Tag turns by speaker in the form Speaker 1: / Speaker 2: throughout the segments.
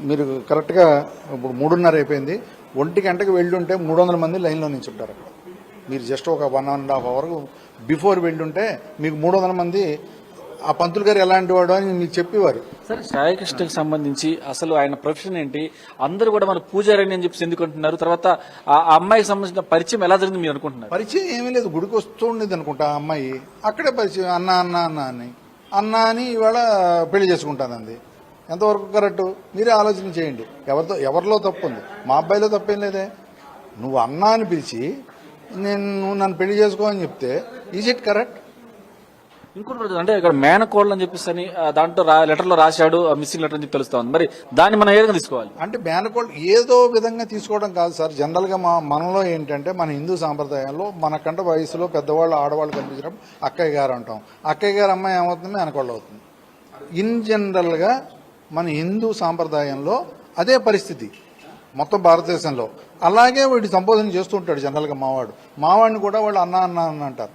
Speaker 1: మీరు కరెక్ట్గా ఇప్పుడు 3:30 అయిపోయింది. 1 గంటకు వెళ్ళుంటే 300 మంది లైన్లో నిల్చుంటారు అక్కడ. మీరు జస్ట్ ఒక 1.5 అవర్ బిఫోర్ వెళ్ళుంటే మీకు 300 మంది ఆ పంతులు గారు ఎలాంటి వాడు అని మీకు చెప్పేవారు.
Speaker 2: సార్ సాయికృష్ణకి సంబంధించి అసలు ఆయన ప్రొఫెషన్ ఏంటి, అందరూ కూడా మన పూజారి అని చెప్పి ఎందుకు అంటున్నారు, తర్వాత ఆ అమ్మాయికి సంబంధించిన పరిచయం ఎలా జరిగింది మీరు అనుకుంటున్నారు?
Speaker 1: పరిచయం ఏమీ లేదు, గుడికి వస్తూ ఉండేది అనుకుంటా ఆ అమ్మాయి. అక్కడే పరిచయం అన్న అన్న అన్న అని అన్న అని ఇవాళ పెళ్లి చేసుకుంటానంది. ఎంతవరకు కరెక్ట్ మీరే ఆలోచన చేయండి. ఎవరిలో తప్పు ఉంది? మా అబ్బాయిలో తప్పేం లేదే. నువ్వు అన్న అని పిలిచి నువ్వు నన్ను పెళ్లి చేసుకో అని చెప్తే ఈజ్ ఇట్ కరెక్ట్?
Speaker 2: ఇంకోటి అంటే ఇక్కడ మేనకోళ్ళు అని చెప్పేసి అని దాంట్లో లెటర్లో రాశాడు, మిస్సింగ్ లెటర్ అని చెప్పి తెలుస్తా ఉంది. మరి దాన్ని మనం ఏ విధంగా తీసుకోవాలి?
Speaker 1: అంటే మేనకోళ్ళు ఏదో విధంగా తీసుకోవడం కాదు సార్. జనరల్గా మనలో ఏంటంటే మన హిందూ సాంప్రదాయంలో మనకంటే వయసులో పెద్దవాళ్ళు ఆడవాళ్ళు కనిపించినప్పుడు అక్కయ్య గారు అంటాం. అక్కయ్య గారు అమ్మాయి ఏమవుతుంది? మేనకోళ్ళు అవుతుంది. ఇన్ జనరల్గా మన హిందూ సాంప్రదాయంలో అదే పరిస్థితి మొత్తం భారతదేశంలో. అలాగే వీడి సంబోధన చేస్తూ ఉంటాడు జనరల్గా మావాడిని కూడా వాళ్ళు అన్న అన్న అని అంటారు.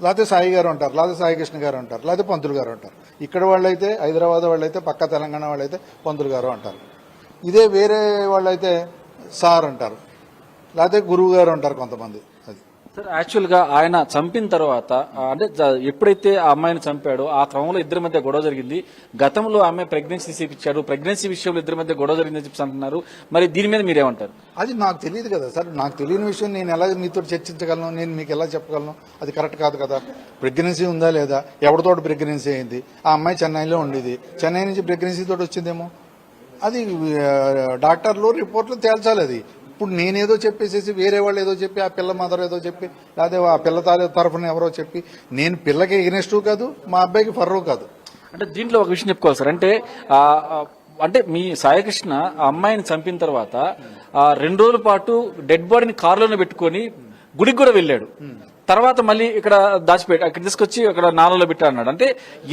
Speaker 1: లేకపోతే సాయి గారు అంటారు, లేకపోతే సాయికృష్ణ గారు అంటారు, లేకపోతే పంతులు గారు అంటారు. ఇక్కడ వాళ్ళైతే హైదరాబాద్ వాళ్ళైతే పక్క తెలంగాణ వాళ్ళైతే పంతులు గారు అంటారు. ఇదే వేరే వాళ్ళైతే సార్ అంటారు, లేకపోతే గురువు గారు అంటారు కొంతమంది. అది
Speaker 2: సార్ యాక్చువల్ గా ఆయన చంపిన తర్వాత అంటే ఎప్పుడైతే ఆ అమ్మాయిని చంపాడో ఆ క్రమంలో ఇద్దరి మధ్య గొడవ జరిగింది. గతంలో ఆమె ప్రెగ్నెన్సీ తీపిచ్చాడు, ప్రెగ్నెన్సీ విషయంలో ఇద్దరి మధ్య గొడవ జరిగిందని చెప్పి అంటున్నారు. మరి దీని మీద మీరేమంటారు?
Speaker 1: అది నాకు తెలియదు కదా సార్. నాకు తెలియని విషయం నేను ఎలా మీతో చర్చించగలను? నేను మీకు ఎలా చెప్పగలను? అది కరెక్ట్ కాదు కదా. ప్రెగ్నెన్సీ ఉందా లేదా, ఎవరితోటి ప్రెగ్నెన్సీ అయింది? ఆ అమ్మాయి చెన్నైలో ఉండేది, చెన్నై నుంచి ప్రెగ్నెన్సీ తోటి వచ్చిందేమో. అది డాక్టర్లు రిపోర్ట్లు తేల్చాలి. అది ఇప్పుడు నేనేదో చెప్పేసేసి వేరే వాళ్ళు ఏదో చెప్పి, ఆ పిల్ల మదర్ ఏదో చెప్పి, లేకపోతే ఆ పిల్ల తరఫున ఎవరో చెప్పి, నేను పిల్లకి ఎగ్నెస్ట్ కాదు, మా అబ్బాయికి ఫర్రో కాదు.
Speaker 2: అంటే దీంట్లో ఒక విషయం చెప్పుకోవాలి సార్. అంటే మీ సాయికృష్ణ ఆ అమ్మాయిని చంపిన తర్వాత 2 రోజుల పాటు డెడ్ బాడీని కారులోనే పెట్టుకుని గుడికి కూడా వెళ్ళాడు. తర్వాత మళ్ళీ ఇక్కడ అక్కడ తీసుకొచ్చి అక్కడ నాలలో పెట్టా అన్నాడు. అంటే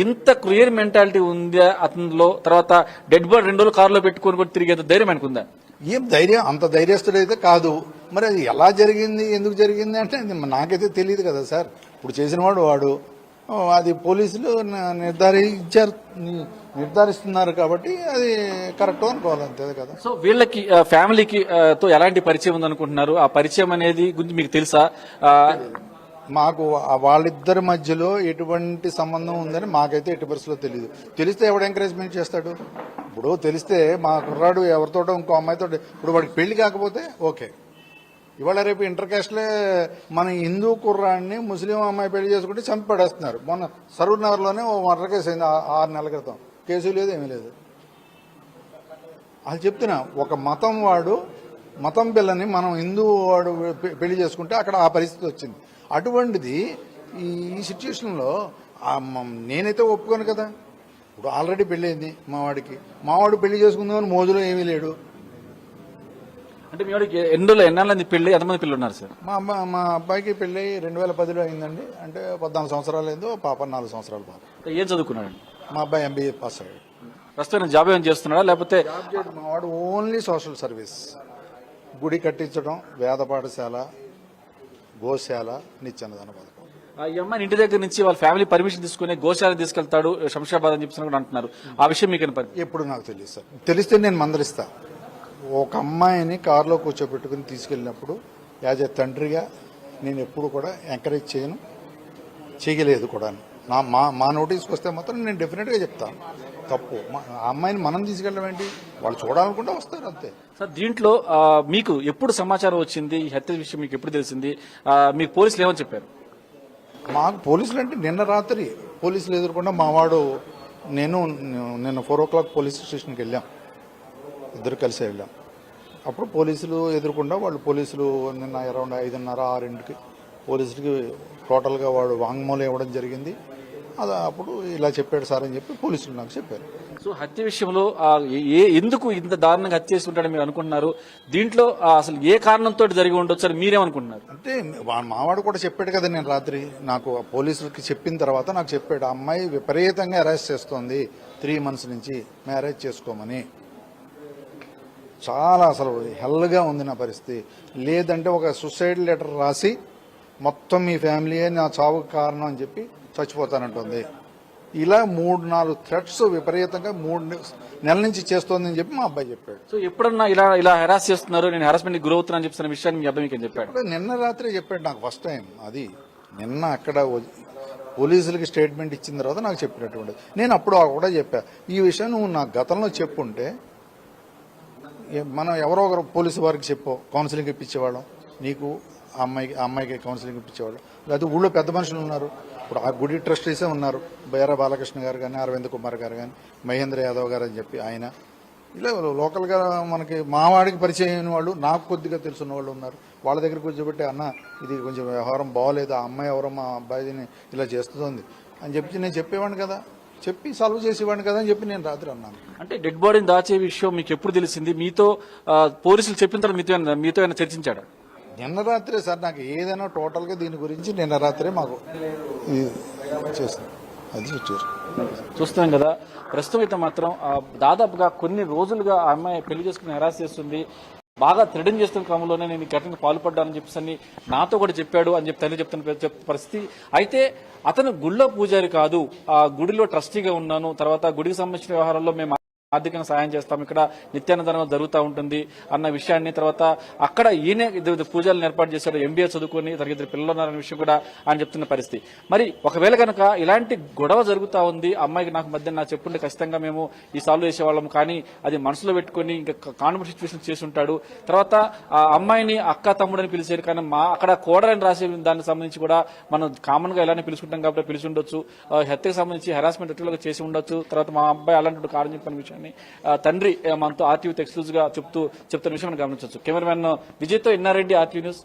Speaker 2: ఇంత క్లియర్ మెంటాలిటీ ఉందా అతనిలో? తర్వాత డెడ్ బాడీ 2 రోజులు కారులో పెట్టుకొని కూడా తిరిగేంత ధైర్యం అనుకుందా?
Speaker 1: ఏం ధైర్యం? అంత ధైర్యస్తుడైతే కాదు. మరి అది ఎలా జరిగింది, ఎందుకు జరిగింది అంటే నాకైతే తెలియదు కదా సార్. ఇప్పుడు చేసినవాడు వాడు, అది పోలీసులు నిర్ధారిస్తున్నారు కాబట్టి అది కరెక్ట్ అనుకోవాలి, అంతే కదా.
Speaker 2: సో వీళ్ళకి ఫ్యామిలీకి తో ఎలాంటి పరిచయం ఉందనుకుంటున్నారు? ఆ పరిచయం అనేది గురించి మీకు తెలుసా?
Speaker 1: మాకు వాళ్ళిద్దరి మధ్యలో ఎటువంటి సంబంధం ఉందని మాకైతే ఎట్టి పరిస్థితిలో తెలియదు. తెలిస్తే ఎవడు ఎంకరేజ్మెంట్ చేస్తాడు? ఇప్పుడు తెలిస్తే మా కుర్రాడు ఎవరితోటో ఇంకో అమ్మాయితో, ఇప్పుడు వాడికి పెళ్లి కాకపోతే ఓకే. ఇవాళ రేపు ఇంటర్ కాస్ట్లే మన హిందూ కుర్రాడిని ముస్లిం అమ్మాయి పెళ్లి చేసుకుంటే చంపి పడేస్తున్నారు. మొన్న సరూర్ నగర్లోనే ఓ మర్డర్ కేసు అయింది 6 నెలల క్రితం. కేసు లేదు, ఏమీ లేదు. అది చెప్తున్నా, ఒక మతం వాడు మతం పిల్లని మనం హిందూ వాడు పెళ్లి చేసుకుంటే అక్కడ ఆ పరిస్థితి వచ్చింది. అటువంటిది ఈ సిచ్యువేషన్లో నేనైతే ఒప్పుకోను కదా. ఇప్పుడు ఆల్రెడీ పెళ్ళయింది మావాడు పెళ్లి చేసుకుందామని మోజులో ఏమీ లేడు.
Speaker 2: అంటే మీ వాడికి ఎన్నాళ్ళంది పెళ్లి, ఎంతమంది పిల్లలు ఉన్నారు సార్?
Speaker 1: మా అబ్బాయికి పెళ్లి 2010లో అయిందండి. అంటే 14 సంవత్సరాలు అయిందో, పాప 4 సంవత్సరాలు. పాప
Speaker 2: ఏం చదువుకున్నాడు?
Speaker 1: మా అబ్బాయి MBA పాస్ అయ్యాడు.
Speaker 2: ప్రస్తుతం జాబ్ ఏమైనా చేస్తున్నాడా లేకపోతే?
Speaker 1: మా వాడు ఓన్లీ సోషల్ సర్వీస్, గుడి కట్టించడం, వేద పాఠశాల, గోశాల, నిత్యాన్నదాన పథకం.
Speaker 2: ఈ అమ్మాయిని ఇంటి దగ్గర నుంచి వాళ్ళ ఫ్యామిలీ పర్మిషన్ తీసుకుని గోశాల తీసుకెళ్తాడు శంషాబాద్ అని చెప్పి అంటున్నారు. ఆ విషయం మీకు
Speaker 1: ఎప్పుడు నాకు తెలియదు సార్. తెలిస్తే నేను మందలిస్తా. ఒక అమ్మాయిని కారులో కూర్చోబెట్టుకుని తీసుకెళ్ళినప్పుడు యాజ్ ఎ తండ్రిగా నేను ఎప్పుడు కూడా ఎంకరేజ్ చేయలేదు కూడా. మా నోటీస్కి వస్తే మాత్రం నేను డెఫినెట్గా చెప్తాను. తప్పు. ఆ అమ్మాయిని మనం తీసుకెళ్ళడం ఏంటి? వాళ్ళు చూడాలనుకుంటే వస్తారు, అంతే.
Speaker 2: సార్ దీంట్లో మీకు ఎప్పుడు సమాచారం వచ్చింది? ఈ హత్య విషయం మీకు ఎప్పుడు తెలిసింది? మీకు పోలీసులు ఏమని చెప్పారు?
Speaker 1: మాకు పోలీసులు అంటే నిన్న రాత్రి పోలీసులు ఎదుర్కొండా మావాడు నిన్న 4 o'clock పోలీస్ స్టేషన్కి వెళ్ళాం, ఇద్దరు కలిసి వెళ్ళాం. అప్పుడు పోలీసులు ఎదుర్కొండా పోలీసులు నిన్న అరౌండ్ 5:30, 6కి పోలీసులకి టోటల్గా వాడు వాంగ్మూలం ఇవ్వడం జరిగింది. అది అప్పుడు ఇలా చెప్పాడు సార్ అని చెప్పి పోలీసులు నాకు చెప్పారు.
Speaker 2: సో హత్య విషయంలో ఎందుకు ఇంత దారుణంగా హత్య చేసి ఉంటాడని మీరు అనుకుంటున్నారు? దీంట్లో అసలు ఏ కారణంతో జరిగి ఉండొచ్చు అని మీరేమనుకుంటున్నారు?
Speaker 1: అంటే మావాడు కూడా చెప్పాడు కదా, నేను రాత్రి నాకు పోలీసులకి చెప్పిన తర్వాత నాకు చెప్పాడు, ఆ అమ్మాయి విపరీతంగా అరెస్ట్ చేస్తోంది 3 months నుంచి, మ్యారేజ్ చేసుకోమని. చాలా అసలు హెల్గా ఉంది నా పరిస్థితి. లేదంటే ఒక సూసైడ్ లెటర్ రాసి మొత్తం మీ ఫ్యామిలీయే నా చావుకు కారణం అని చెప్పి చచ్చిపోతానంటుంది. ఇలా 3-4 థ్రెట్స్ విపరీతంగా 3 నెలల నుంచి చేస్తోందని చెప్పి మా అబ్బాయి చెప్పాడు.
Speaker 2: సో ఎప్పుడన్నా ఇలా హెరాస్ చేస్తున్నారు, నేను హెరాస్మెంట్ గురవుతున్నా అని చెప్పిన విషయాన్ని మీ అబ్బాయి మీకు చెప్పాడు?
Speaker 1: అప్పుడు నిన్న రాత్రి చెప్పాడు నాకు ఫస్ట్ టైం. అది నిన్న అక్కడ పోలీసులకి స్టేట్మెంట్ ఇచ్చిన తర్వాత నాకు చెప్పినటువంటి. నేను అప్పుడు కూడా చెప్పా, ఈ విషయం నువ్వు నాకు గతంలో చెప్పుంటే మనం ఎవరో ఒకరు పోలీసు వారికి చెప్పో కౌన్సిలింగ్ ఇప్పించేవాళ్ళం, నీకు ఆ అమ్మాయికి కౌన్సిలింగ్ ఇప్పించేవాళ్ళం. లేకపోతే ఊళ్ళో పెద్ద మనుషులు ఉన్నారు, ఇప్పుడు ఆ గుడి ట్రస్టీసే ఉన్నారు, బైరా బాలకృష్ణ గారు కానీ, అరవింద్ కుమార్ గారు కానీ, మహేంద్ర యాదవ్ గారు అని చెప్పి ఆయన, ఇలా లోకల్గా మనకి మావాడికి పరిచయం అయిన వాళ్ళు, నాకు కొద్దిగా తెలుసున్న వాళ్ళు ఉన్నారు. వాళ్ళ దగ్గర కూర్చోబెట్టి, అన్న ఇది కొంచెం వ్యవహారం బాగోలేదు, ఆ అమ్మాయి ఎవరో మా అబ్బాయిని ఇలా చేస్తుంది అని చెప్పి నేను చెప్పేవాడిని కదా, చెప్పి సాల్వ్ చేసేవాడిని కదా అని చెప్పి నేను రాత్రి అన్నాను.
Speaker 2: అంటే డెడ్ బాడీని దాచే విషయం మీకు ఎప్పుడు తెలిసింది? మీతో పోలీసులు చెప్పిన తర్వాత మీతో ఏమైనా చర్చించాడా?
Speaker 1: నిన్న రాత్రే సార్, నాకు ఏదైనా టోటల్గా దీని గురించి నిన్న రాత్రే మాకు చేస్తాను. అది సిచ్యువేషన్
Speaker 2: చూస్తున్నాం కదా. ప్రస్తుతం అయితే మాత్రం దాదాపుగా కొన్ని రోజులుగా ఆ అమ్మాయి పెళ్లి చేసుకుని హెరాస్ చేస్తుంది, బాగా థ్రెటన్ చేస్తున్న క్రమంలోనే నేను ఈ ఘటనకు పాల్పడ్డానని చెప్పేసి నాతో కూడా చెప్పాడు అని చెప్పి తల్లి చెప్తున్న పరిస్థితి. అయితే అతను గుళ్ళో పూజారి కాదు, ఆ గుడిలో ట్రస్టీగా ఉన్నాను, తర్వాత గుడికి సంబంధించిన వ్యవహారాల్లో మేము ఆర్థికంగా సాయం చేస్తాం, ఇక్కడ నిత్యాన్నదానం జరుగుతూ ఉంటుంది అన్న విషయాన్ని, తర్వాత అక్కడ ఈయనే పూజలను ఏర్పాటు చేశాడు, ఎంబీఏ చదువుకుని తనకి 2 పిల్లలు ఉన్నారన్న విషయం కూడా ఆయన చెప్తున్న పరిస్థితి. మరి ఒకవేళ కనుక ఇలాంటి గొడవ జరుగుతూ ఉంది, అమ్మాయికి నాకు మధ్య నాకు చెప్పుంటే ఖచ్చితంగా మేము ఈ సాల్వ్ చేసేవాళ్ళం, కానీ అది మనసులో పెట్టుకుని ఇంకా కాన్ఫ్లిక్ట్ సిచ్యువేషన్ చేసి ఉంటాడు. తర్వాత ఆ అమ్మాయిని అక్క తమ్ముడని పిలిచారు, కానీ అక్కడ కోడలని రాసే దానికి సంబంధించి కూడా మనం కామన్ గా ఎలానే పిలుచుకుంటాం కాబట్టి పిలిచి ఉండొచ్చు, హత్యకు సంబంధించి హెరాస్మెంట్ ఎట్లా చేసి ఉండొచ్చు. తర్వాత మా అబ్బాయి అలాంటి కారణం చెప్పిన విషయాన్ని తండ్రి మనతో ఆర్టీవీతో ఎక్స్క్లూజివ్ గా చెప్తున్న విషయం మనం గమనించవచ్చు. Cameraman విజయ్తో ఎన్ఆర్రెడ్డి, RTV news.